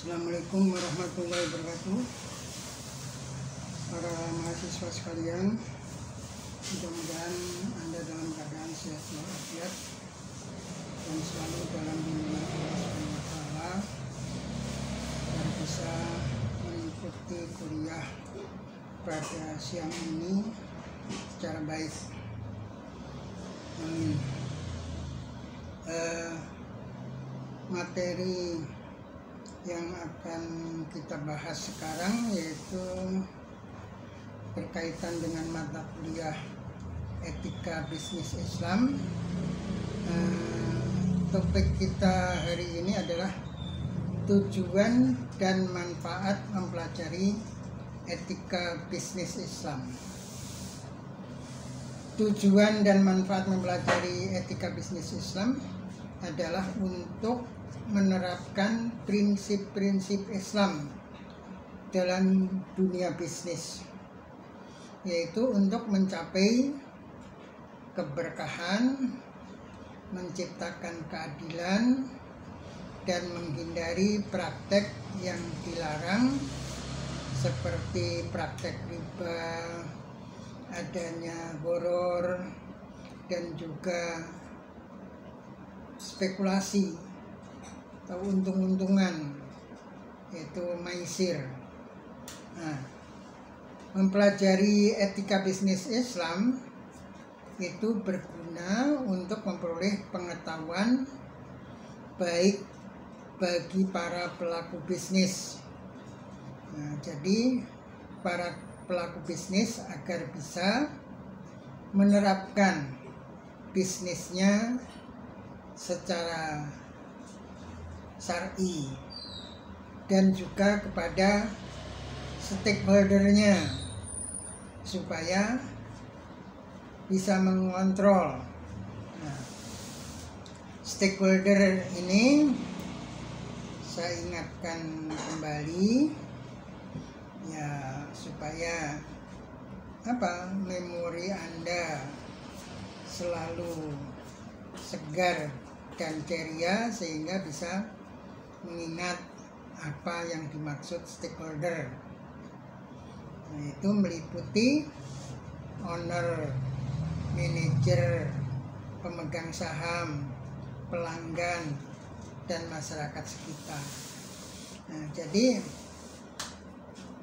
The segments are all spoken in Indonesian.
Assalamualaikum warahmatullahi wabarakatuh. Para mahasiswa sekalian, mudah-mudahan Anda dalam keadaan sehat walafiat dan selalu dalam bimbingan Allah Subhanahu wa Ta'ala agar bisa mengikuti kuliah pada siang ini secara baik. Amin. Materi yang akan kita bahas sekarang yaitu berkaitan dengan mata kuliah Etika Bisnis Islam. Topik kita hari ini adalah tujuan dan manfaat mempelajari etika bisnis Islam. Tujuan dan manfaat mempelajari etika bisnis Islam adalah untuk menerapkan prinsip-prinsip Islam dalam dunia bisnis, yaitu untuk mencapai keberkahan, menciptakan keadilan, dan menghindari praktek yang dilarang seperti praktek riba, adanya gharar, dan juga spekulasi atau untung-untungan, yaitu maisir. Mempelajari etika bisnis Islam itu berguna untuk memperoleh pengetahuan baik bagi para pelaku bisnis. Jadi para pelaku bisnis agar bisa menerapkan bisnisnya secara syar'i dan juga kepada stakeholdernya supaya bisa mengontrol. Stakeholder ini saya ingatkan kembali ya, supaya memori Anda selalu segar dan ceria sehingga bisa mengingat apa yang dimaksud stakeholder. Itu meliputi owner, manajer, pemegang saham, pelanggan, dan masyarakat sekitar. Jadi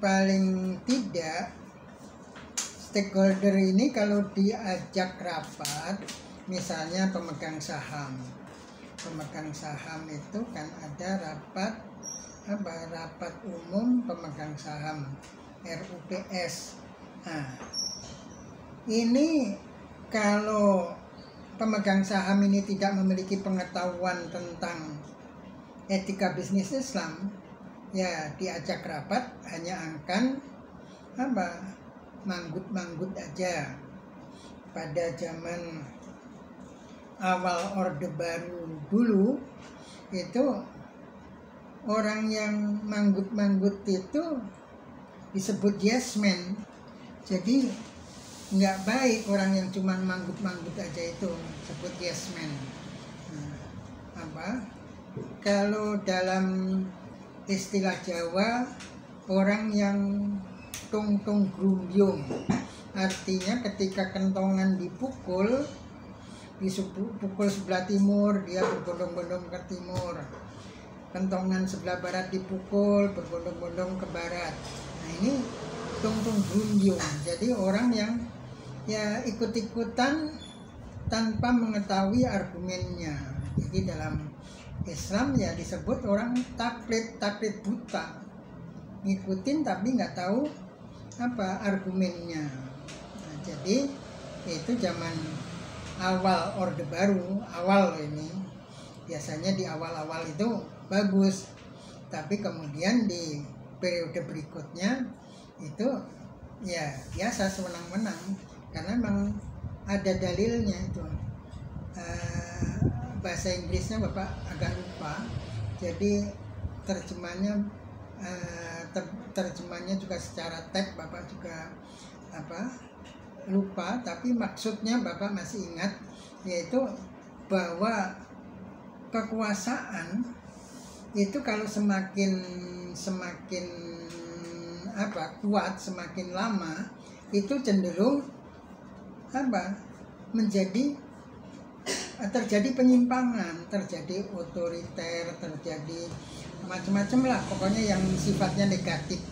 paling tidak stakeholder ini kalau diajak rapat, misalnya pemegang saham itu kan ada rapat umum pemegang saham RUPS. Ini kalau pemegang saham ini tidak memiliki pengetahuan tentang etika bisnis Islam, ya diajak rapat hanya akan manggut-manggut aja. Pada zaman awal Orde Baru dulu itu orang yang manggut-manggut itu disebut yes man. Jadi nggak baik orang yang cuma manggut-manggut aja itu disebut yes man. Kalau dalam istilah Jawa, orang yang tung-tung grumbyung, artinya ketika kentongan dipukul sebelah timur, dia berbondong-bondong ke timur. Kentongan sebelah barat dipukul, berbondong-bondong ke barat. Ini tung-tung grumbyung. Jadi orang yang ya ikut-ikutan tanpa mengetahui argumennya. Jadi dalam Islam ya disebut orang taklid buta. Ngikutin tapi nggak tahu argumennya. Jadi itu zaman awal Orde Baru, ini biasanya di awal-awal itu bagus, tapi kemudian di periode berikutnya itu ya biasa sewenang-wenang, karena memang ada dalilnya itu. Bahasa Inggrisnya Bapak agak lupa, jadi terjemahnya juga secara teks Bapak juga lupa, tapi maksudnya Bapak masih ingat, yaitu bahwa kekuasaan itu kalau semakin kuat, semakin lama, itu cenderung terjadi penyimpangan, terjadi otoriter, terjadi macam-macam lah, pokoknya yang sifatnya negatif.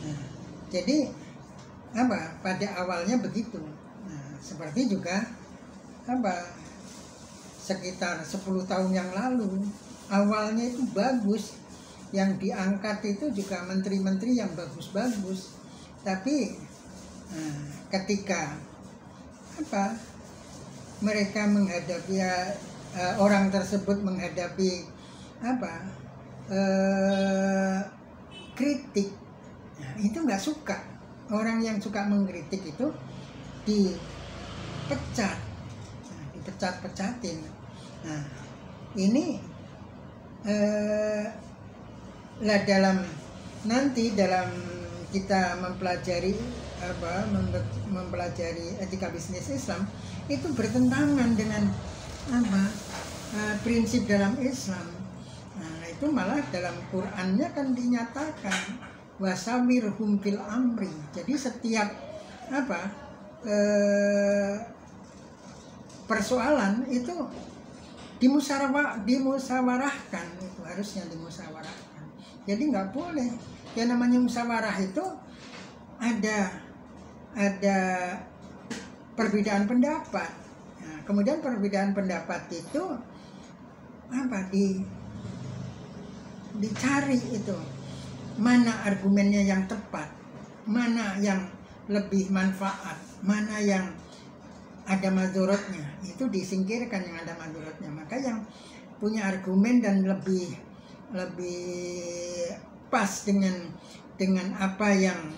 Nah, jadi pada awalnya begitu. Nah, seperti juga sekitar 10 tahun yang lalu, awalnya itu bagus, yang diangkat itu juga menteri-menteri yang bagus-bagus, tapi ketika mereka menghadapi orang tersebut menghadapi kritik, itu nggak suka. Orang yang suka mengkritik itu dipecat-pecatin. Nah, ini dalam kita mempelajari etika bisnis Islam, itu bertentangan dengan prinsip dalam Islam. Nah, itu malah dalam Qur'annya kan dinyatakan wasawirhum fil amri. Jadi setiap persoalan itu dimusyawarahkan, itu harusnya dimusyawarahkan. Jadi nggak boleh, yang namanya musyawarah itu ada perbedaan pendapat. Nah, kemudian perbedaan pendapat itu dicari itu mana argumennya yang tepat, mana yang lebih manfaat, mana yang ada madorotnya, itu disingkirkan yang ada madorotnya. Maka yang punya argumen dan lebih pas dengan apa yang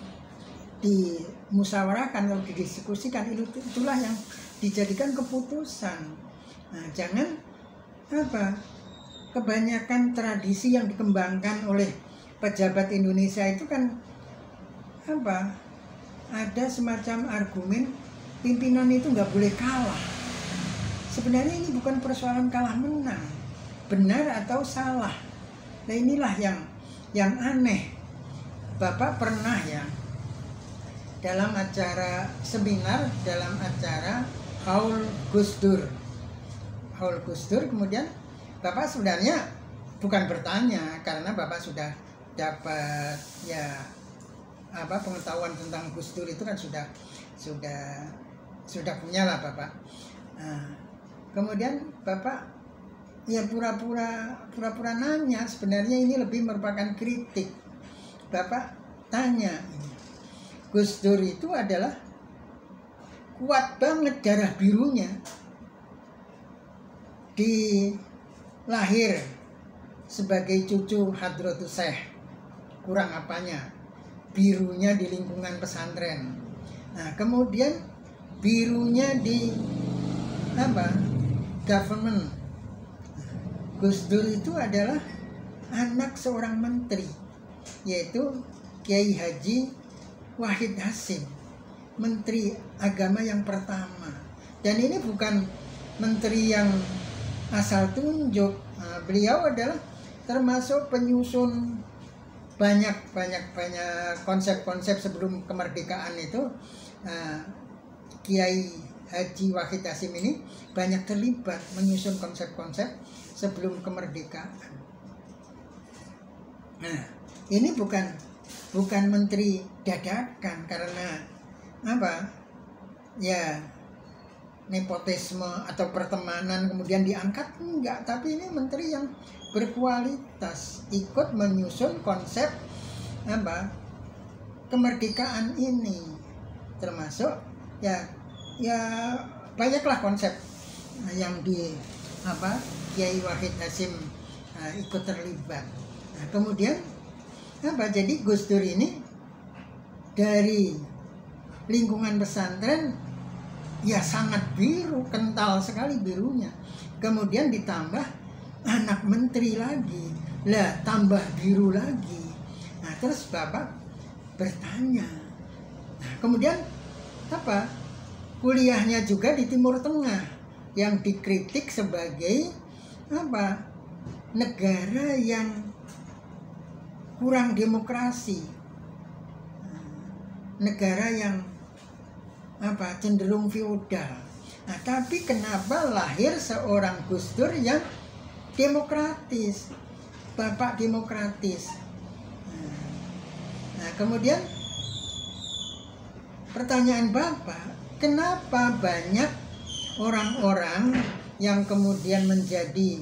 dimusyawarahkan atau didiskusikan, itulah yang dijadikan keputusan. Nah, jangan kebanyakan tradisi yang dikembangkan oleh pejabat Indonesia itu kan ada semacam argumen pimpinan itu nggak boleh kalah. Sebenarnya ini bukan persoalan kalah menang, benar atau salah. Nah, inilah yang aneh. Bapak pernah ya dalam acara seminar, dalam acara Haul Gus Dur, kemudian Bapak sebenarnya bukan bertanya, karena Bapak sudah dapat pengetahuan tentang Gus Dur itu kan sudah punya lah Bapak. Nah, kemudian Bapak ya pura-pura nanya, sebenarnya ini lebih merupakan kritik. Bapak tanya, Gus Dur itu adalah kuat banget darah birunya, lahir sebagai cucu Hadratus Syekh, kurang apanya, birunya di lingkungan pesantren. Nah, kemudian birunya di government. Gus Dur itu adalah anak seorang menteri, yaitu Kiai Haji Wahid Hasim, menteri agama yang pertama. Dan ini bukan menteri yang asal tunjuk. Nah, beliau adalah termasuk penyusun banyak konsep-konsep sebelum kemerdekaan itu. Kiai Haji Wahid Hasim ini banyak terlibat menyusun konsep-konsep sebelum kemerdekaan. Nah, ini bukan menteri dadakan karena ya nepotisme atau pertemanan kemudian diangkat, enggak, tapi ini menteri yang berkualitas, ikut menyusun konsep kemerdekaan ini, termasuk ya banyaklah konsep yang Kiai Wahid Hasim ikut terlibat. Nah, kemudian jadi Gus Dur ini dari lingkungan pesantren ya sangat biru, kental sekali birunya. Kemudian ditambah anak menteri lagi, lah tambah biru lagi. Nah, terus Bapak bertanya. Nah, kemudian kuliahnya juga di Timur Tengah yang dikritik sebagai negara yang kurang demokrasi, negara yang cenderung feodal. Nah, tapi kenapa lahir seorang Gus Dur yang demokratis, bapak demokratis? Nah, kemudian pertanyaan bapak, kenapa banyak orang-orang yang kemudian menjadi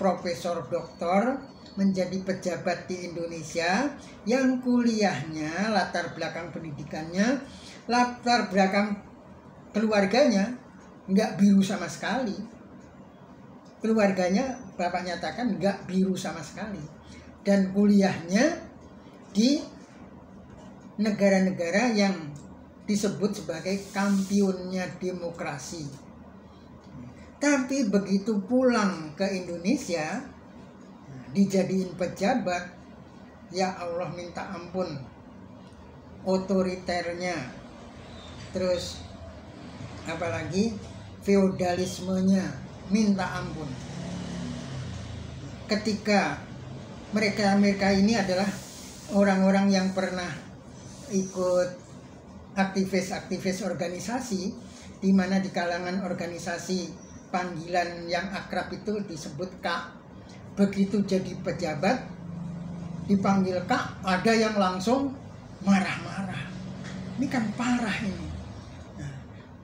profesor doktor, menjadi pejabat di Indonesia, yang kuliahnya, latar belakang pendidikannya, latar belakang keluarganya nggak biru sama sekali. Keluarganya bapak nyatakan nggak biru sama sekali, dan kuliahnya di negara-negara yang disebut sebagai kampionnya demokrasi. Tapi begitu pulang ke Indonesia, dijadiin pejabat, ya Allah minta ampun, otoriternya, terus apalagi feodalismenya minta ampun. Ketika mereka ini adalah orang-orang yang pernah ikut aktivis-aktivis organisasi, di mana di kalangan organisasi panggilan yang akrab itu disebut Kak. Begitu jadi pejabat dipanggil Kak, ada yang langsung marah-marah. Ini kan parah ini. Nah,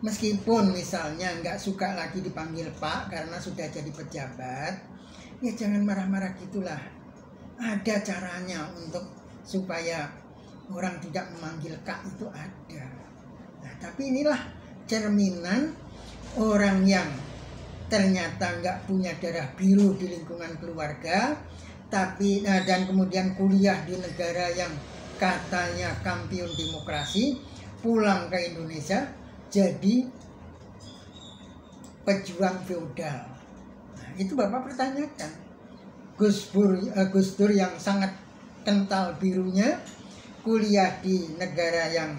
meskipun misalnya nggak suka lagi dipanggil Pak karena sudah jadi pejabat, ya jangan marah-marah gitulah. Ada caranya untuk supaya orang tidak memanggil Kak, itu ada. Nah, tapi inilah cerminan orang yang ternyata nggak punya darah biru di lingkungan keluarga, tapi dan kemudian kuliah di negara yang katanya kampion demokrasi, pulang ke Indonesia jadi pejuang feodal. Nah, itu bapak pertanyakan, Gus Dur yang sangat kental birunya, kuliah di negara yang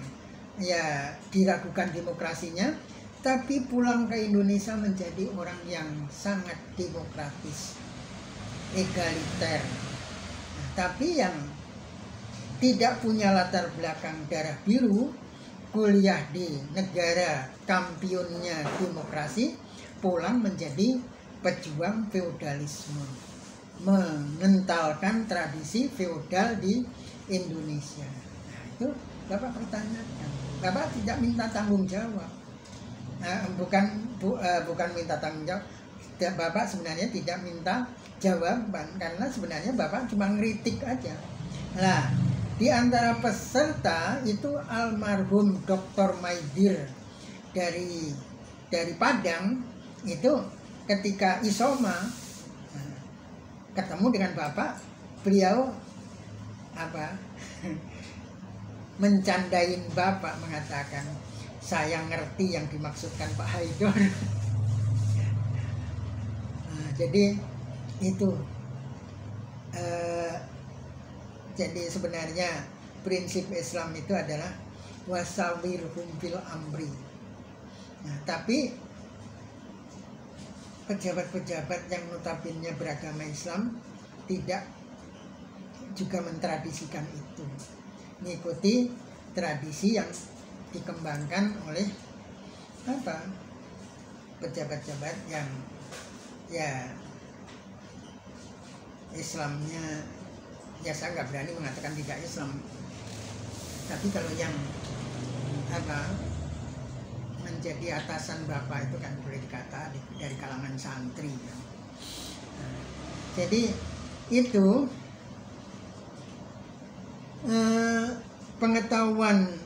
ya diragukan demokrasinya, tapi pulang ke Indonesia menjadi orang yang sangat demokratis, egaliter. Nah, tapi yang tidak punya latar belakang darah biru, kuliah di negara kampionnya demokrasi, pulang menjadi pejuang feodalisme, mengentalkan tradisi feodal di Indonesia. Nah, itu bapak pertanyakan, bapak tidak minta tanggung jawab. Bukan minta tanggung jawab, bapak sebenarnya tidak minta jawaban, karena sebenarnya bapak cuma ngeritik aja. Nah, di antara peserta itu almarhum Dr. Maidir dari Padang, itu ketika Isoma ketemu dengan bapak, beliau mencandain bapak, mengatakan, saya ngerti yang dimaksudkan Pak Haidar. Nah, jadi itu jadi sebenarnya prinsip Islam itu adalah wasawirhum fil amri. Nah, tapi pejabat-pejabat yang notabene beragama Islam tidak juga mentradisikan itu, mengikuti tradisi yang dikembangkan oleh pejabat-pejabat yang ya Islamnya, ya saya nggak berani mengatakan tidak Islam, tapi kalau yang menjadi atasan bapak itu kan boleh dikata dari kalangan santri ya. Nah, jadi itu pengetahuan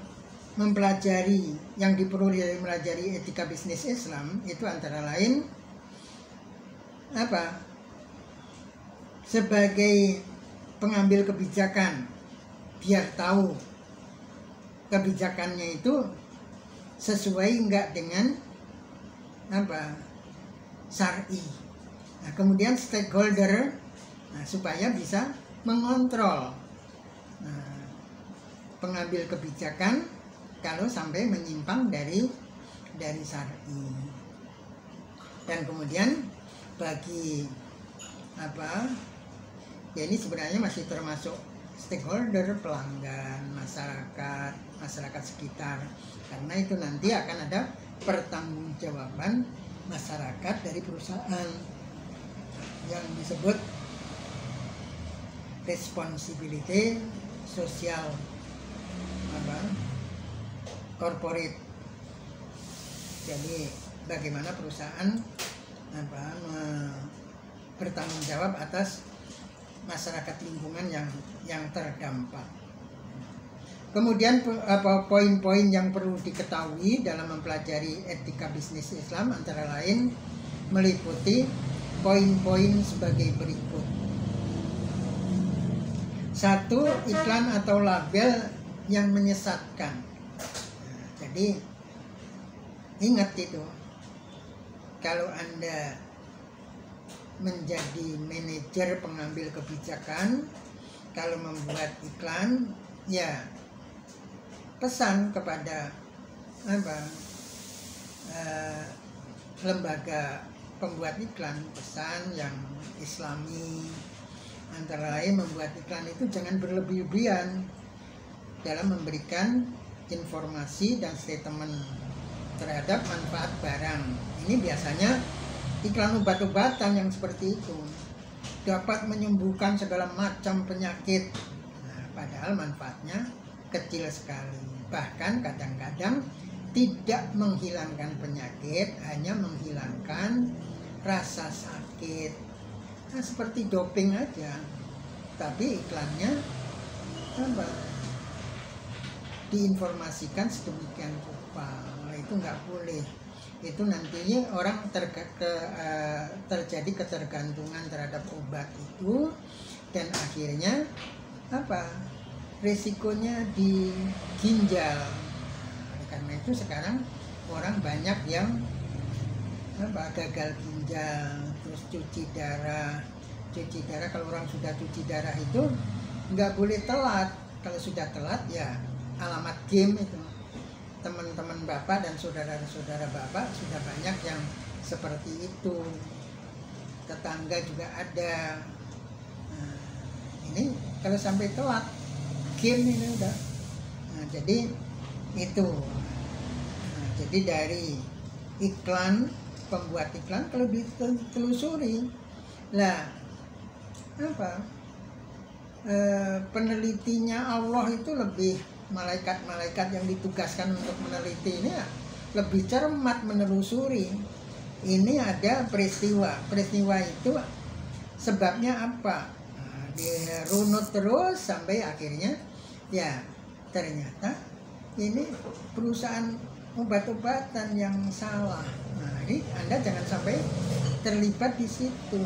mempelajari yang diperoleh dari mempelajari etika bisnis Islam itu antara lain sebagai pengambil kebijakan, biar tahu kebijakannya itu sesuai enggak dengan syar'i. Nah, kemudian stakeholder, supaya bisa mengontrol pengambil kebijakan kalau sampai menyimpang dari syar'i. Dan kemudian bagi Ya ini sebenarnya masih termasuk stakeholder, pelanggan, masyarakat sekitar, karena itu nanti akan ada pertanggungjawaban masyarakat dari perusahaan yang disebut responsibility sosial corporate. Jadi bagaimana perusahaan bertanggung jawab atas masyarakat lingkungan yang terdampak. Kemudian poin-poin yang perlu diketahui dalam mempelajari etika bisnis Islam antara lain meliputi poin-poin sebagai berikut. 1. Iklan atau label yang menyesatkan. Jadi ingat itu, kalau Anda menjadi manajer pengambil kebijakan, kalau membuat iklan, ya pesan kepada lembaga pembuat iklan, pesan yang Islami, antara lain membuat iklan itu jangan berlebih-lebihan dalam memberikan informasi dan statement terhadap manfaat barang. Ini biasanya iklan obat-obatan yang seperti itu dapat menyembuhkan segala macam penyakit, padahal manfaatnya kecil sekali. Bahkan kadang-kadang tidak menghilangkan penyakit, hanya menghilangkan rasa sakit. Nah, seperti doping aja, tapi iklannya diinformasikan sedemikian rupa. Itu nggak boleh. Itu nantinya orang terjadi ketergantungan terhadap obat itu, dan akhirnya risikonya di ginjal. Karena itu sekarang orang banyak yang gagal ginjal, terus cuci darah. Kalau orang sudah cuci darah itu nggak boleh telat. Kalau sudah telat ya alamat game itu. Teman-teman Bapak dan saudara-saudara Bapak sudah banyak yang seperti itu. Tetangga juga ada. Nah, ini kalau sampai telat game ini udah. Nah, jadi itu. Nah, jadi dari iklan, pembuat iklan kalau ditelusuri lah penelitinya Allah itu lebih, malaikat-malaikat yang ditugaskan untuk meneliti ini lebih cermat menelusuri. Ini ada peristiwa itu sebabnya apa, dirunut terus sampai akhirnya ya ternyata ini perusahaan obat-obatan yang salah. Nah, ini Anda jangan sampai terlibat di situ.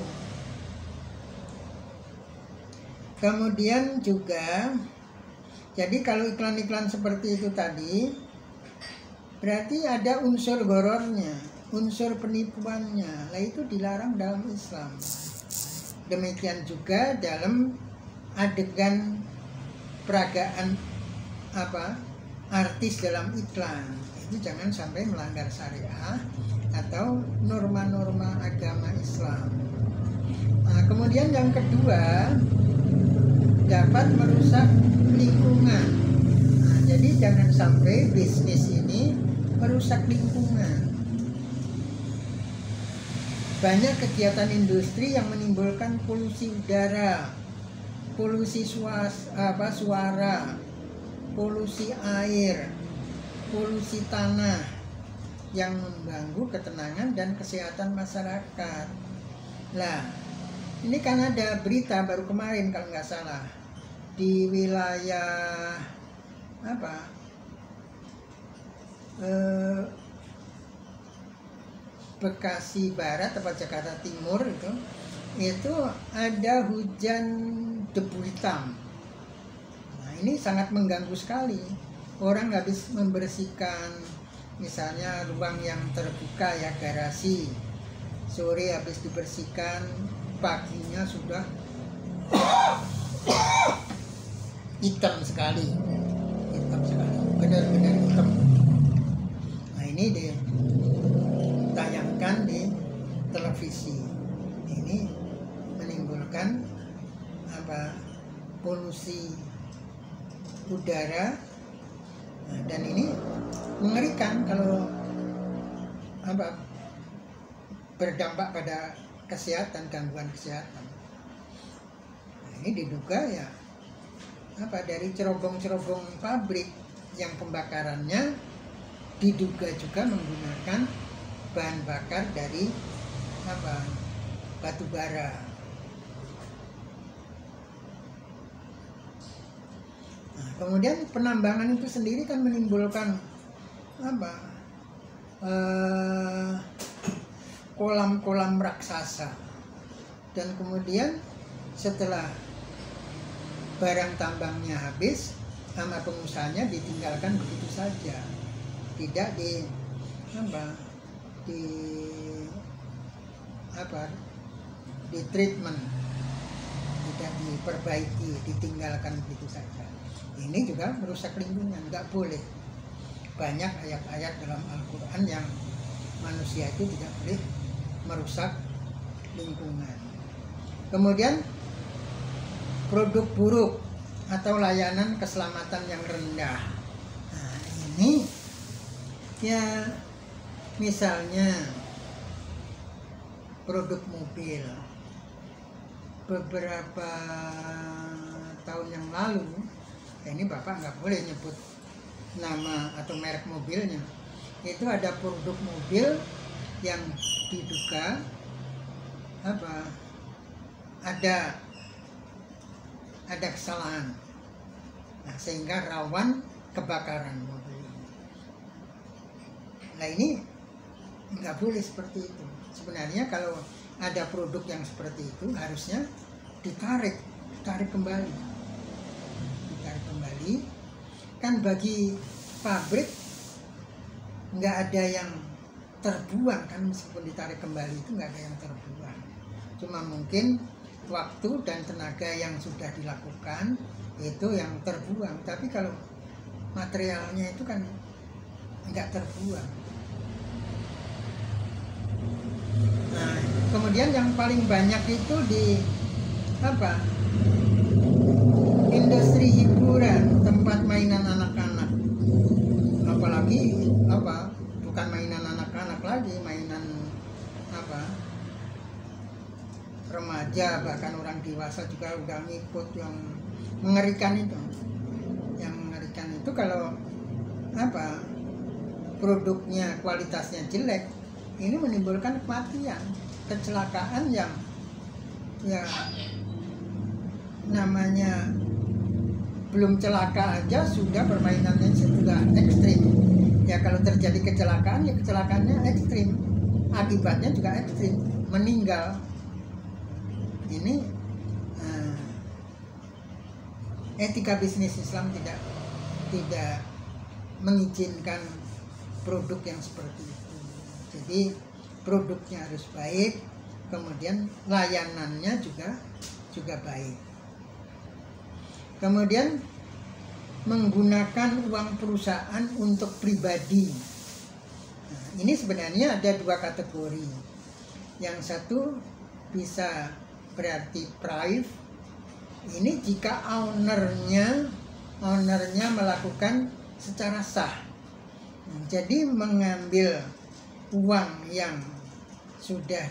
Kemudian juga, jadi kalau iklan-iklan seperti itu tadi, berarti ada unsur gorornya, unsur penipuannya. Lah itu dilarang dalam Islam. Demikian juga dalam adegan peragaan artis dalam iklan. Itu jangan sampai melanggar syariah atau norma-norma agama Islam. Nah, kemudian yang kedua, dapat merusak lingkungan. Nah, jadi jangan sampai bisnis ini merusak lingkungan. Banyak kegiatan industri yang menimbulkan polusi udara, polusi suara, polusi air, polusi tanah yang mengganggu ketenangan dan kesehatan masyarakat. Lah, ini kan ada berita baru kemarin kalau nggak salah di wilayah Bekasi Barat atau Jakarta Timur itu ada hujan debu hitam. Nah, ini sangat mengganggu sekali. Orang nggak bisa membersihkan misalnya ruang yang terbuka ya, garasi. Sore habis dibersihkan, paginya sudah hitam sekali, benar-benar hitam. Nah, ini ditayangkan di televisi. Ini menimbulkan polusi udara. Nah, dan ini mengerikan kalau berdampak pada kesehatan, gangguan kesehatan. Nah, ini diduga ya dari cerobong-cerobong pabrik yang pembakarannya diduga juga menggunakan bahan bakar dari batu bara. Nah, kemudian penambangan itu sendiri kan menimbulkan kolam-kolam raksasa, dan kemudian setelah barang tambangnya habis sama pengusahanya ditinggalkan begitu saja, tidak di treatment, tidak diperbaiki, ditinggalkan begitu saja. Ini juga merusak lingkungan, nggak boleh. Banyak ayat-ayat dalam Al-Quran yang manusia itu tidak boleh merusak lingkungan. Kemudian produk buruk atau layanan keselamatan yang rendah. Nah, ini ya misalnya produk mobil. Beberapa tahun yang lalu, ini Bapak nggak boleh nyebut nama atau merek mobilnya. Itu ada produk mobil yang diduga ada kesalahan, nah, sehingga rawan kebakaran mobil. Nah, ini nggak boleh seperti itu. Sebenarnya kalau ada produk yang seperti itu harusnya ditarik kembali. Kan bagi pabrik nggak ada yang terbuang, kan meskipun ditarik kembali itu nggak ada yang terbuang. Cuma mungkin waktu dan tenaga yang sudah dilakukan itu yang terbuang. Tapi kalau materialnya itu kan nggak terbuang. Nah, kemudian yang paling banyak itu di industri hiburan, tempat mainan anak-anak. Apalagi bukan mainan anak-anak lagi, mainan remaja, bahkan orang dewasa juga udah ngikut. Yang mengerikan itu, kalau produknya kualitasnya jelek, ini menimbulkan kematian, kecelakaan yang ya namanya belum celaka aja sudah permainannya sudah ekstrim. Ya kalau terjadi kecelakaan, ya kecelakaannya ekstrim, akibatnya juga ekstrim, meninggal. Ini etika bisnis Islam tidak mengizinkan produk yang seperti itu. Jadi produknya harus baik, kemudian layanannya juga baik. Kemudian menggunakan uang perusahaan untuk pribadi. Nah, ini sebenarnya ada dua kategori. Yang satu bisa berarti private. Ini jika ownernya melakukan secara sah. Jadi mengambil uang yang sudah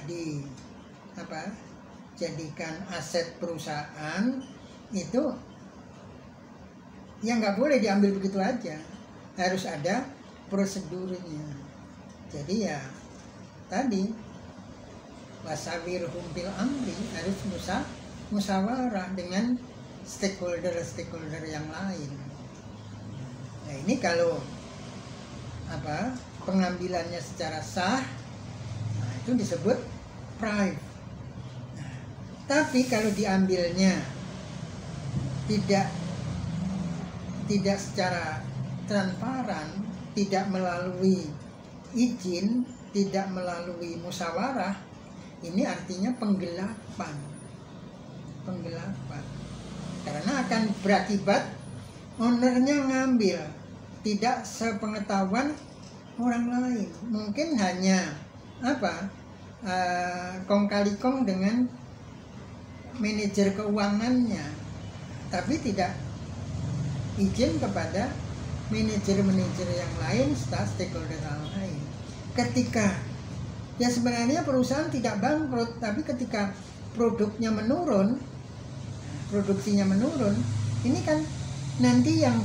jadikan aset perusahaan itu ya nggak boleh diambil begitu aja, harus ada prosedurnya. Jadi ya tadi wasawirhum bil amri, harus musyawarah dengan stakeholder yang lain. Nah, ini kalau pengambilannya secara sah, nah, itu disebut private. Nah, tapi kalau diambilnya tidak secara transparan, tidak melalui izin, tidak melalui musyawarah, ini artinya penggelapan. Karena akan berakibat ownernya ngambil tidak sepengetahuan orang lain. Mungkin hanya kong kali kong dengan manajer keuangannya, tapi tidak izin kepada manajer-manajer yang lain, stakeholder yang lain. Ketika ya sebenarnya perusahaan tidak bangkrut, tapi ketika produknya menurun, produksinya menurun, ini kan nanti yang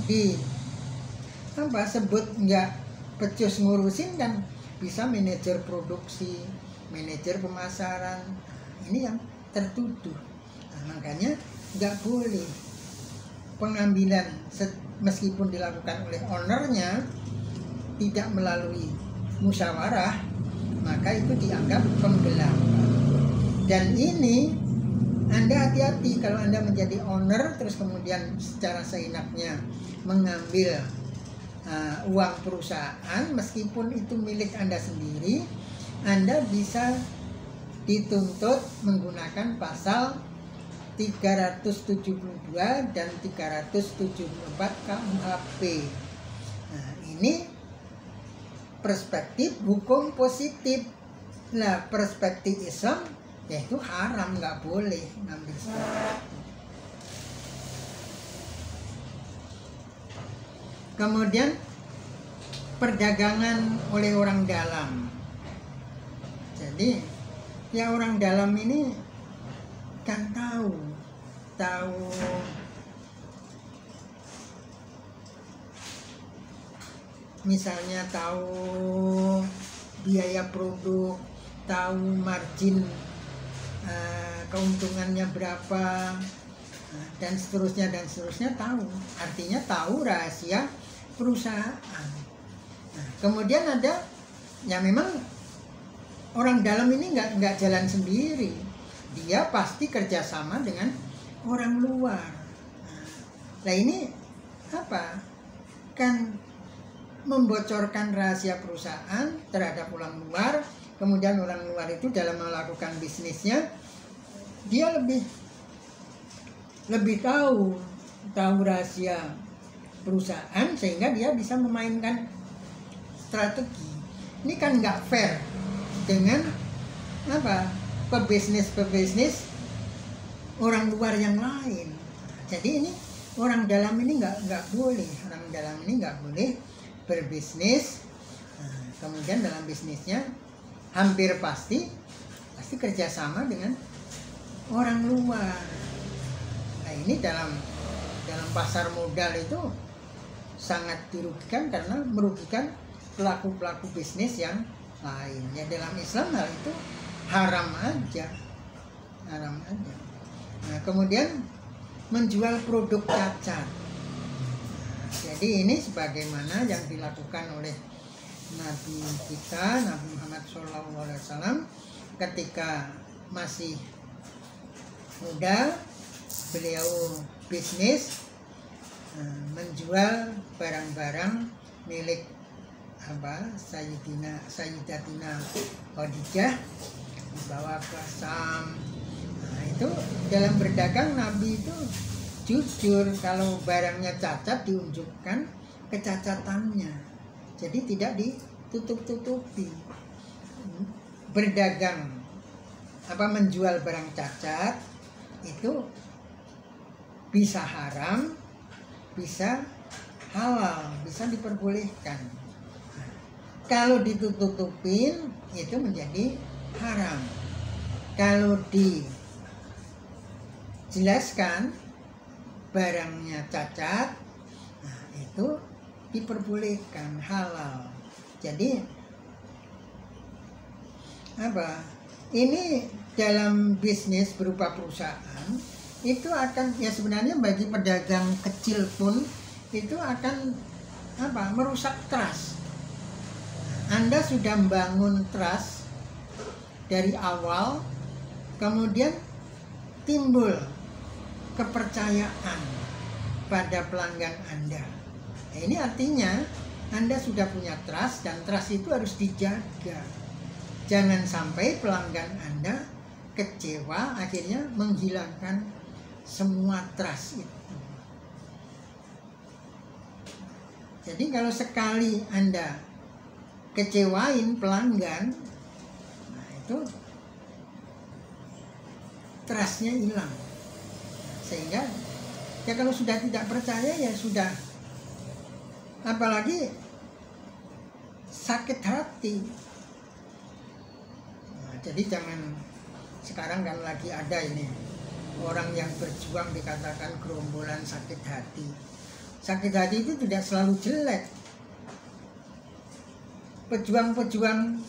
sebut nggak becus ngurusin kan bisa manajer produksi, manajer pemasaran, ini yang tertuduh. Nah, makanya nggak boleh pengambilan meskipun dilakukan oleh ownernya tidak melalui musyawarah, maka itu dianggap penggelapan. Dan ini Anda hati-hati kalau Anda menjadi owner terus kemudian secara seenaknya mengambil uang perusahaan meskipun itu milik Anda sendiri, Anda bisa dituntut menggunakan pasal 372 dan 374 KUHP. Nah, ini perspektif hukum positif. Nah, perspektif Islam yaitu haram, nggak boleh ngambil seperti itu. Kemudian perdagangan oleh orang dalam. Jadi ya orang dalam ini kan tahu misalnya tahu biaya produk, tahu margin keuntungannya berapa, dan seterusnya tahu. Artinya tahu rahasia perusahaan. Nah, kemudian ada ya memang orang dalam ini nggak jalan sendiri, dia pasti kerjasama dengan orang luar. Nah ini apa? Kan membocorkan rahasia perusahaan terhadap orang luar, kemudian orang luar itu dalam melakukan bisnisnya dia lebih tahu rahasia perusahaan sehingga dia bisa memainkan strategi. Ini kan nggak fair dengan pebisnis orang luar yang lain. Jadi ini orang dalam ini nggak boleh berbisnis. Kemudian dalam bisnisnya hampir pasti kerjasama dengan orang luar. Nah ini dalam pasar modal itu sangat dirugikan karena merugikan pelaku bisnis yang lain. Ya dalam Islam hal itu haram aja. Nah, kemudian menjual produk cacat. Jadi ini sebagaimana yang dilakukan oleh Nabi kita, Nabi Muhammad SAW ketika masih muda, beliau bisnis menjual barang-barang milik Sayyidatina Khadijah, dibawa ke Syam. Nah, itu dalam berdagang Nabi itu jujur, kalau barangnya cacat diunjukkan kecacatannya, jadi tidak ditutup-tutupi. Berdagang menjual barang cacat itu bisa haram, bisa halal, bisa diperbolehkan. Kalau ditutupin itu menjadi haram. Kalau dijelaskan barangnya cacat, nah itu diperbolehkan, halal. Jadi ini dalam bisnis berupa perusahaan itu akan sebenarnya bagi pedagang kecil pun itu akan merusak trust. Anda sudah membangun trust dari awal, kemudian timbul kepercayaan pada pelanggan Anda. Nah, ini artinya Anda sudah punya trust, dan trust itu harus dijaga. Jangan sampai pelanggan Anda kecewa akhirnya menghilangkan semua trust itu. Jadi kalau sekali Anda kecewain pelanggan, nah itu trustnya hilang. Sehingga ya kalau sudah tidak percaya ya sudah, apalagi sakit hati. Nah, jadi jangan, sekarang kan lagi ada ini orang yang berjuang dikatakan gerombolan sakit hati. Sakit hati itu tidak selalu jelek. Pejuang-pejuang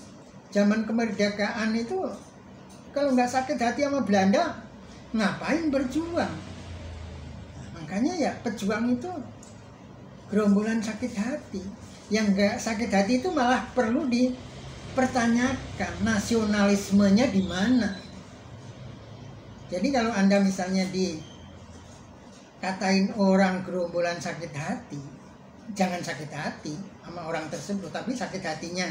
zaman kemerdekaan itu kalau nggak sakit hati sama Belanda, ngapain berjuang? Nah, makanya ya pejuang itu gerombolan sakit hati. Yang nggak sakit hati itu malah perlu dipertanyakan nasionalismenya di mana. Jadi kalau Anda misalnya dikatain orang gerombolan sakit hati, jangan sakit hati sama orang tersebut, tapi sakit hatinya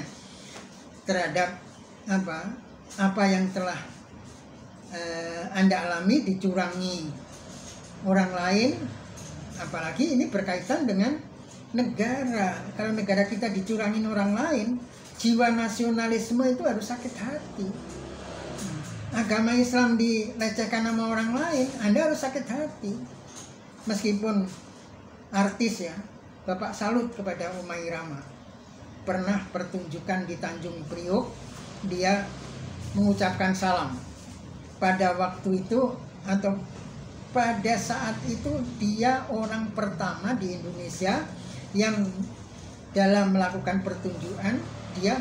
terhadap apa yang telah Anda alami dicurangi orang lain. Apalagi ini berkaitan dengan negara. Kalau negara kita dicurangin orang lain, jiwa nasionalisme itu harus sakit hati. Agama Islam dilecehkan sama orang lain, Anda harus sakit hati. Meskipun artis ya, Bapak salut kepada Omah Irama. Pernah pertunjukan di Tanjung Priok, dia mengucapkan salam. Pada waktu itu atau pada saat itu dia orang pertama di Indonesia yang dalam melakukan pertunjukan dia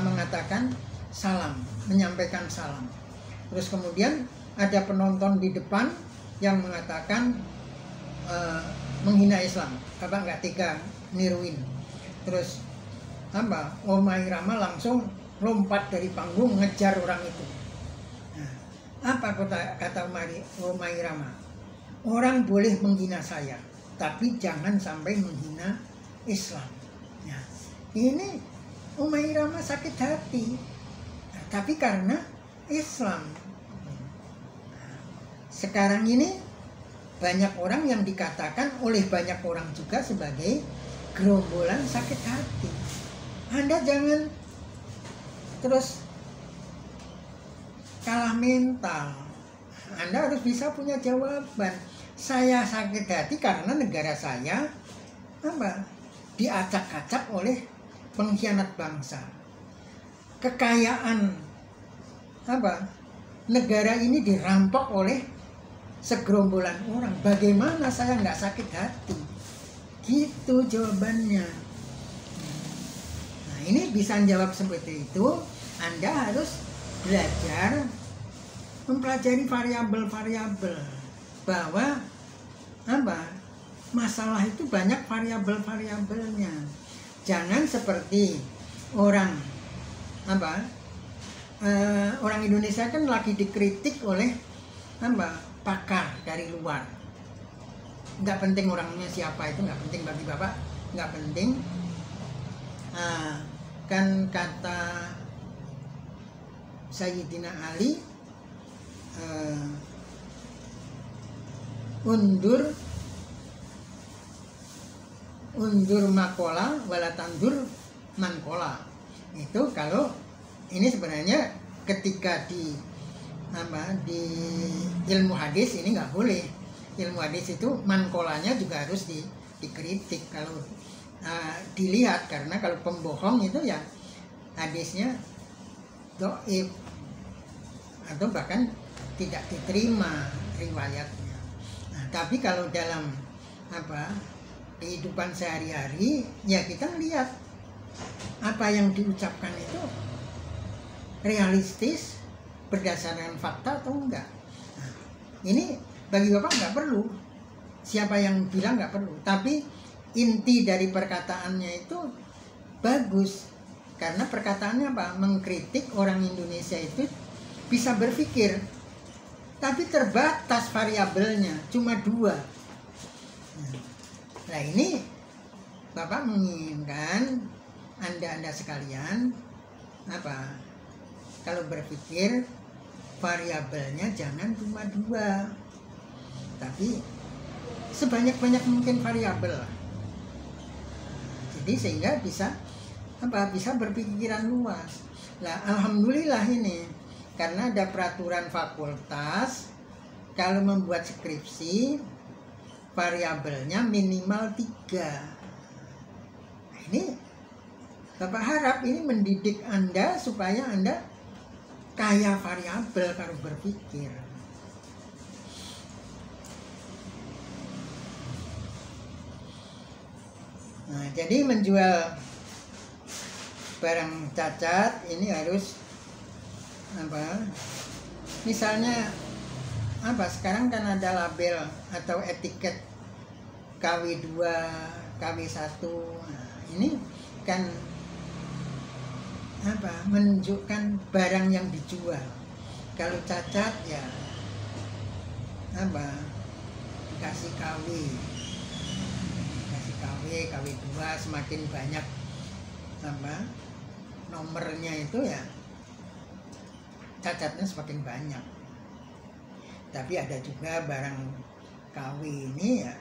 mengatakan salam, menyampaikan salam. Terus kemudian ada penonton di depan yang mengatakan menghina Islam. Bapak nggak tega niruin. Terus Omah Irama langsung lompat dari panggung ngejar orang itu. Nah, apa kata Omah Irama? Orang boleh menghina saya, tapi jangan sampai menghina Islam. Nah, ini Omah Irama sakit hati, nah, tapi karena Islam. Sekarang ini banyak orang yang dikatakan oleh banyak orang juga sebagai gerombolan sakit hati. Anda jangan terus kalah mental. Anda harus bisa punya jawaban. Saya sakit hati karena negara saya diacak-acak oleh pengkhianat bangsa. Kekayaan negara ini dirampok oleh segerombolan orang. Bagaimana saya nggak sakit hati? Gitu jawabannya. Nah, ini bisa jawab seperti itu. Anda harus belajar mempelajari variabel-variabel bahwa masalah itu banyak variabel-variabelnya. Jangan seperti orang Indonesia kan lagi dikritik oleh pakar dari luar. Nggak penting orangnya siapa, itu nggak penting bagi Bapak, nggak penting. Kan kata Sayyidina Ali, undur makola wala tandur mankola. Itu kalau ini sebenarnya ketika di ilmu hadis ini nggak boleh. Ilmu hadis itu mankolanya juga harus dikritik kalau dilihat, karena kalau pembohong itu ya hadisnya dhaif atau bahkan tidak diterima riwayatnya. Nah, tapi kalau dalam kehidupan sehari-hari ya kita lihat apa yang diucapkan itu realistis berdasarkan fakta atau enggak. Nah, ini bagi Bapak nggak perlu, siapa yang bilang nggak perlu, tapi inti dari perkataannya itu bagus, karena perkataannya mengkritik orang Indonesia itu bisa berpikir, tapi terbatas variabelnya, cuma 2. Nah ini Bapak menginginkan Anda sekalian kalau berpikir variabelnya jangan cuma 2, tapi sebanyak-banyak mungkin variabel. Jadi sehingga bisa berpikiran luas. Lah alhamdulillah ini karena ada peraturan fakultas kalau membuat skripsi variabelnya minimal 3. Nah, ini Bapak harap ini mendidik Anda supaya Anda kaya variabel kalau berpikir. Nah, jadi menjual barang cacat ini harus apa? Misalnya apa? Sekarang kan ada label atau etiket KW2, KW1. Nah, ini kan apa? Menunjukkan barang yang dijual. Kalau cacat ya apa? Dikasih KW. KW2, semakin banyak apa nomornya itu ya cacatnya semakin banyak. Tapi ada juga barang KW ini ya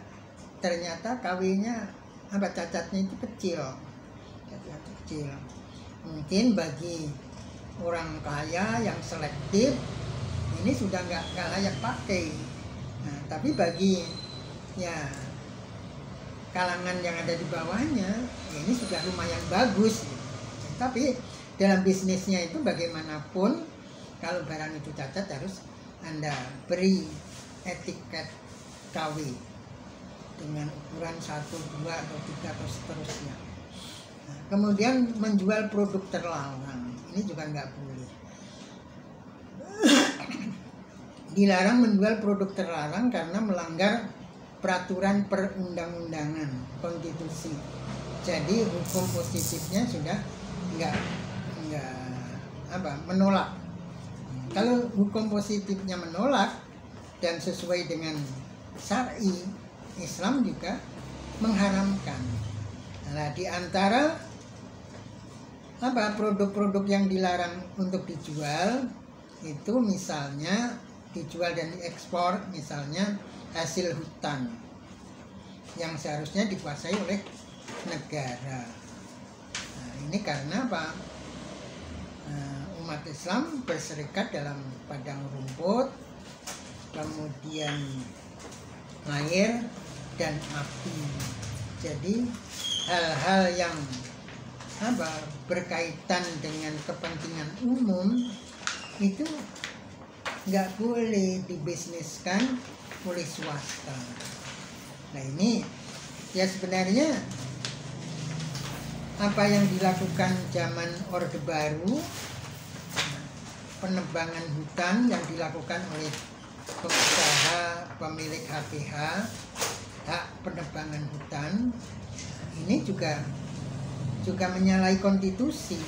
ternyata KW-nya apa cacatnya itu kecil. Mungkin bagi orang kaya yang selektif ini sudah nggak layak pakai. Nah, tapi bagi ya kalangan yang ada di bawahnya ya ini sudah lumayan bagus. Tapi dalam bisnisnya itu bagaimanapun kalau barang itu cacat harus Anda beri etiket KW dengan ukuran 1, 2, atau 3 atau seterusnya. Nah, kemudian menjual produk terlarang ini juga nggak boleh. Dilarang menjual produk terlarang karena melanggar peraturan perundang-undangan konstitusi. Jadi hukum positifnya sudah enggak menolak. Kalau hukum positifnya menolak dan sesuai dengan syar'i, Islam juga mengharamkan. Nah, di antara produk-produk yang dilarang untuk dijual itu misalnya dijual dan diekspor misalnya hasil hutan yang seharusnya dikuasai oleh negara. Nah, ini karena apa? Umat Islam berserikat dalam padang rumput, kemudian air dan api. Jadi hal-hal yang berkaitan dengan kepentingan umum itu nggak boleh dibisniskan oleh swasta. Nah, ini ya sebenarnya apa yang dilakukan zaman Orde Baru, penebangan hutan yang dilakukan oleh pengusaha pemilik HPH, hak penebangan hutan, ini juga menyalahi konstitusi.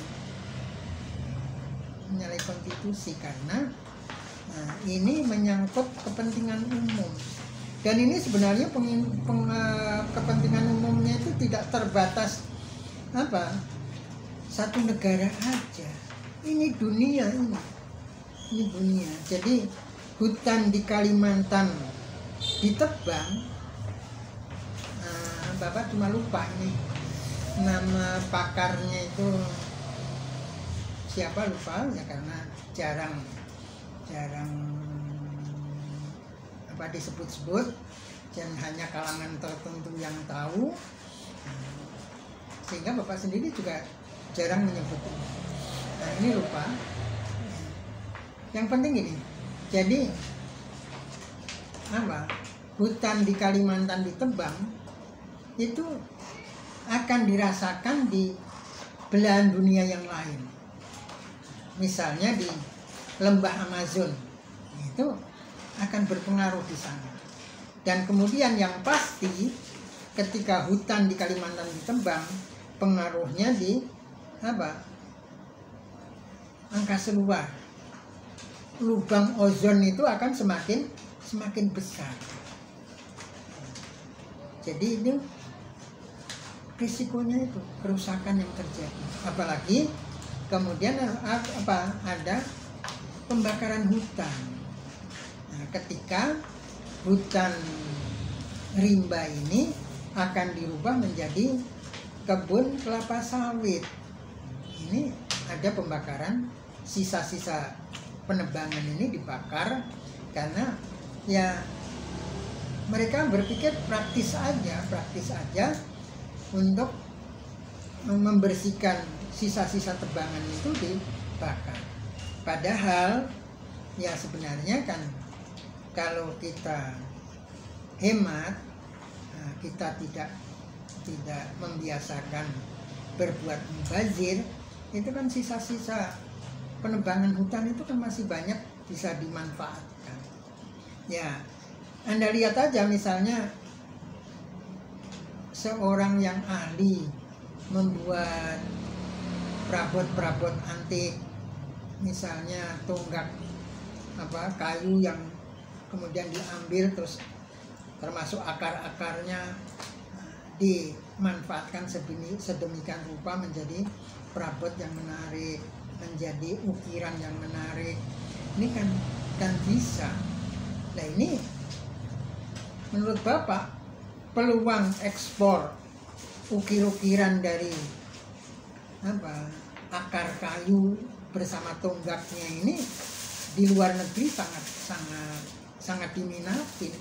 Menyalahi konstitusi karena ini menyangkut kepentingan umum. Dan ini sebenarnya kepentingan umumnya itu tidak terbatas satu negara aja. Ini dunia ini dunia. Jadi hutan di Kalimantan ditebang, Bapak cuma lupa ini nama pakarnya itu siapa, lupa ya karena jarang disebut-sebut dan hanya kalangan tertentu yang tahu, sehingga Bapak sendiri juga jarang menyebutnya. Nah, ini lupa. Yang penting ini, jadi hutan di Kalimantan ditebang itu akan dirasakan di belahan dunia yang lain. Misalnya di lembah Amazon itu akan berpengaruh di sana. Dan kemudian yang pasti ketika hutan di Kalimantan ditebang, pengaruhnya di angkasa luar. Lubang ozon itu akan semakin besar. Jadi ini risikonya itu kerusakan yang terjadi. Apalagi kemudian ada pembakaran hutan. Nah, ketika hutan rimba ini akan dirubah menjadi kebun kelapa sawit. Ini ada pembakaran, sisa-sisa penebangan ini dibakar karena ya mereka berpikir praktis aja untuk membersihkan sisa-sisa tebangan itu dibakar. Padahal ya sebenarnya kan kalau kita hemat, kita tidak membiasakan berbuat mubazir, itu kan sisa-sisa penebangan hutan itu kan masih banyak bisa dimanfaatkan. Ya, Anda lihat aja misalnya seorang yang ahli membuat perabot-perabot antik, misalnya tonggak kayu yang kemudian diambil terus termasuk akar-akarnya dimanfaatkan sedemikian rupa menjadi perabot yang menarik, menjadi ukiran yang menarik. Ini kan bisa. Nah ini menurut Bapak peluang ekspor ukir-ukiran dari akar kayu bersama tonggaknya ini di luar negeri sangat diminati.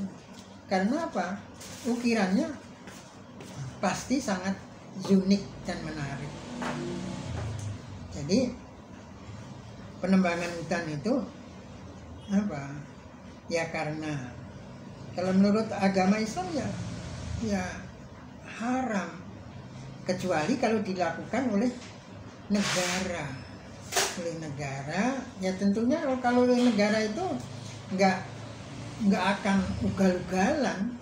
Karena apa? Ukirannya pasti sangat unik dan menarik. Jadi penebangan hutan itu ya karena kalau menurut agama Islam ya haram, kecuali kalau dilakukan oleh negara. Ya tentunya kalau oleh negara itu nggak akan ugal-ugalan.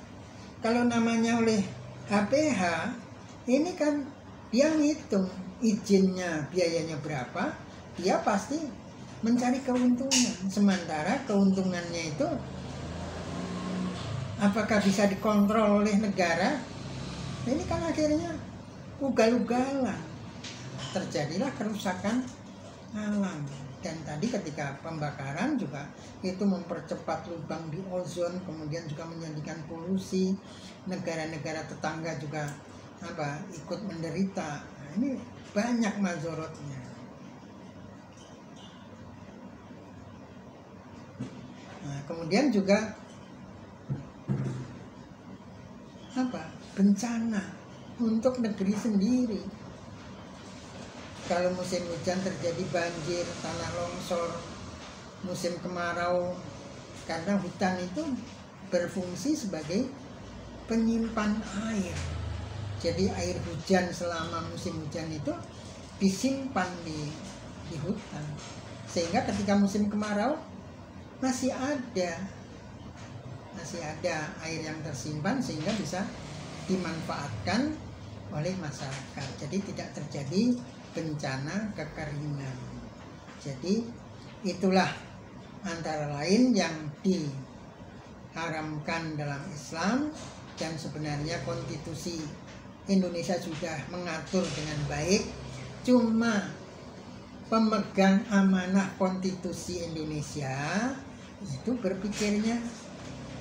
Kalau namanya oleh HPH ini kan dia ngitung izinnya biayanya berapa, dia pasti mencari keuntungan. Sementara keuntungannya itu apakah bisa dikontrol oleh negara? Ini kan akhirnya ugal-ugalan, terjadilah kerusakan alam. Dan tadi ketika pembakaran juga itu mempercepat lubang di ozon, kemudian juga menjadikan polusi. Negara-negara tetangga juga ikut menderita. Nah, ini banyak mazorotnya. Nah, kemudian juga bencana untuk negeri sendiri. Kalau musim hujan terjadi banjir, tanah longsor, musim kemarau, karena hutan itu berfungsi sebagai penyimpan air. Jadi air hujan selama musim hujan itu disimpan di hutan, sehingga ketika musim kemarau masih ada air yang tersimpan sehingga bisa dimanfaatkan oleh masyarakat. Jadi tidak terjadi bencana kekeringan. Jadi itulah antara lain yang diharamkan dalam Islam, dan sebenarnya konstitusi Indonesia sudah mengatur dengan baik. Cuma pemegang amanah konstitusi Indonesia itu berpikirnya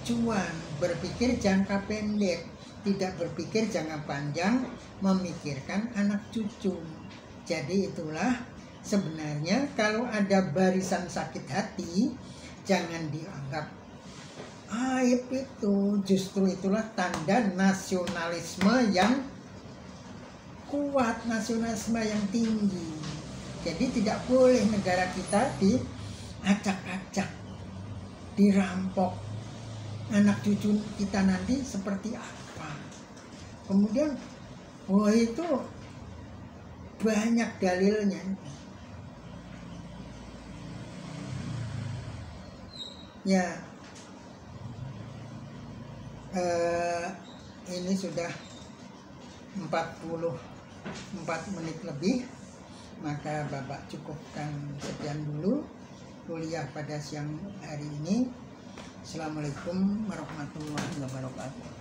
cuan, berpikir jangka pendek, tidak berpikir jangka panjang, memikirkan anak cucu. Jadi itulah sebenarnya kalau ada barisan sakit hati, jangan dianggap aib itu. Justru itulah tanda nasionalisme yang kuat, nasionalisme yang tinggi. Jadi tidak boleh negara kita diacak-acak, dirampok. Anak cucu kita nanti seperti apa? Kemudian itu banyak dalilnya. Ya, ini sudah 44 menit lebih, maka Bapak cukupkan sekian dulu kuliah pada siang hari ini. Assalamualaikum warahmatullahi wabarakatuh.